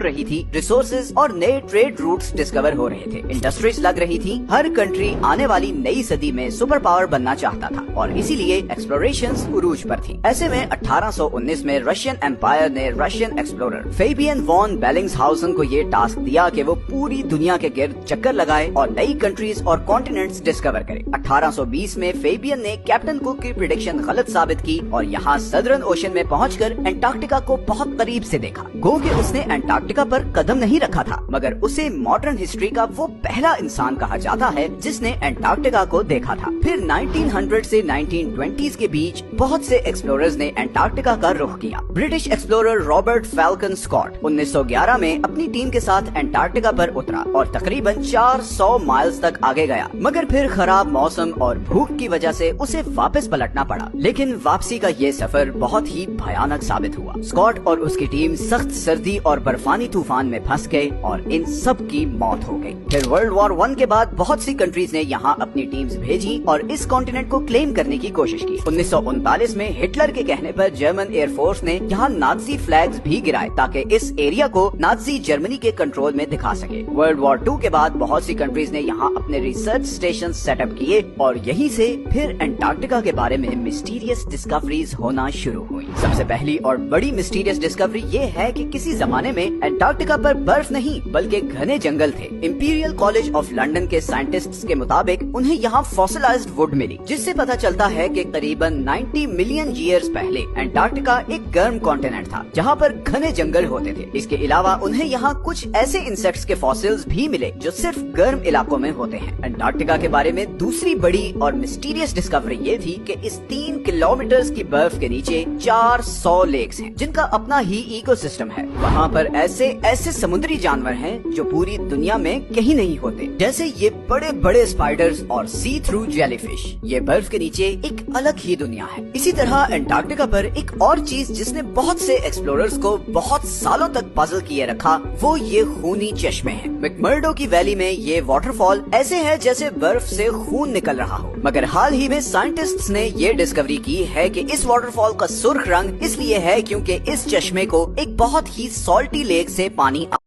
रही थी, रिसोर्सेज और नए ट्रेड रूट्स डिस्कवर हो रहे थे, इंडस्ट्रीज लग रही थी। हर कंट्री आने वाली नई सदी में सुपर पावर बनना चाहता था और इसीलिए एक्सप्लोरेशंस उरूज पर थी। ऐसे में 1819 में रशियन एम्पायर ने रशियन एक्सप्लोरर फेबियन वॉन बेलिंग्सहाउसन को ये टास्क दिया कि वो पूरी दुनिया के गिर्द चक्कर लगाए और नई कंट्रीज और कॉन्टिनेंट्स डिस्कवर करे। 1820 में फेबियन ने कैप्टन कुक की प्रिडिक्शन गलत साबित की और यहाँ सदर्न ओशन में पहुंचकर एंटार्क्टिका को बहुत करीब से देखा। गो कि उसने एंटार्क्टिका पर कदम नहीं रखा था, मगर उसे मॉडर्न हिस्ट्री का वो पहला इंसान कहा जाता है जिसने एंटार्क्टिका को देखा था। फिर 1900 से 1920s के बीच बहुत से एक्सप्लोरर्स ने एंटार्क्टिका का रुख किया। British explorer Robert Falcon Scott 1911 में अपनी टीम के साथ एंटार्क्टिका पर उतरा और तकरीबन 400 माइल्स तक आगे गया, मगर फिर खराब मौसम और भूख की वजह से उसे वापस पलटना पड़ा। लेकिन वापसी का ये सफर बहुत ही भयानक साबित हुआ। स्कॉट और उसकी टीम सख्त सर्दी और बर्फानी तूफान में फंस गए और इन सब की मौत हो गई। फिर वर्ल्ड वॉर 1 के बाद बहुत सी कंट्रीज ने यहाँ अपनी टीम्स भेजी और इस कॉन्टिनेंट को क्लेम करने की कोशिश की। 1939 में हिटलर के कहने पर जर्मन एयरफोर्स ने यहाँ नाजी फ्लैग्स भी गिराए ताकि इस एरिया को नाजी जर्मनी के कंट्रोल में दिखा सके। वर्ल्ड वॉर 2 के बाद बहुत सी कंट्रीज ने यहाँ अपने रिसर्च स्टेशन सेटअप किए और यहीं से फिर एंटार्क्टिका के बारे में मिस्टीरियस डिस्कवरीज होना शुरू हुई। सबसे पहली और बड़ी मिस्टीरियस डिस्कवरी ये है कि किसी जमाने में एंटार्क्टिका पर बर्फ नहीं बल्कि घने जंगल थे। इंपीरियल कॉलेज ऑफ लंदन के साइंटिस्ट्स के मुताबिक उन्हें यहाँ फॉसिलाइज्ड वुड मिली, जिससे पता चलता है कि करीबन 90 मिलियन ईयर्स पहले एंटार्क्टिका एक गर्म कॉन्टिनेंट था जहाँ पर घने जंगल होते थे। इसके अलावा उन्हें यहाँ कुछ ऐसे इंसेक्ट्स के फॉसिल्स भी मिले जो सिर्फ गर्म इलाकों में होते हैं। एंटार्क्टिका के बारे में दूसरी बड़ी और मिस्टीरियस डिस्कवरी ये थी कि इस 3 किलोमीटर की बर्फ के नीचे 400 लेक्स हैं जिनका अपना ही इकोसिस्टम है। वहाँ पर ऐसे समुद्री जानवर हैं जो पूरी दुनिया में कहीं नहीं होते, जैसे ये बड़े बड़े स्पाइडर्स और सी थ्रू जेलीफिश। ये बर्फ के नीचे एक अलग ही दुनिया है। इसी तरह एंटार्क्टिका पर एक और चीज जिसने बहुत से एक्सप्लोरर्स को बहुत सालों तक पजल किए रखा, वो ये खूनी चश्मे हैं। मैकमर्डो की वैली में ये वाटरफॉल ऐसे है जैसे बर्फ से खून निकल रहा हो, मगर हाल ही में साइंटिस्ट्स ने ये डिस्कवरी की है कि इस वाटरफॉल का सुर्ख रंग इसलिए है क्योंकि इस चश्मे को एक बहुत ही सॉल्टी लेक से पानी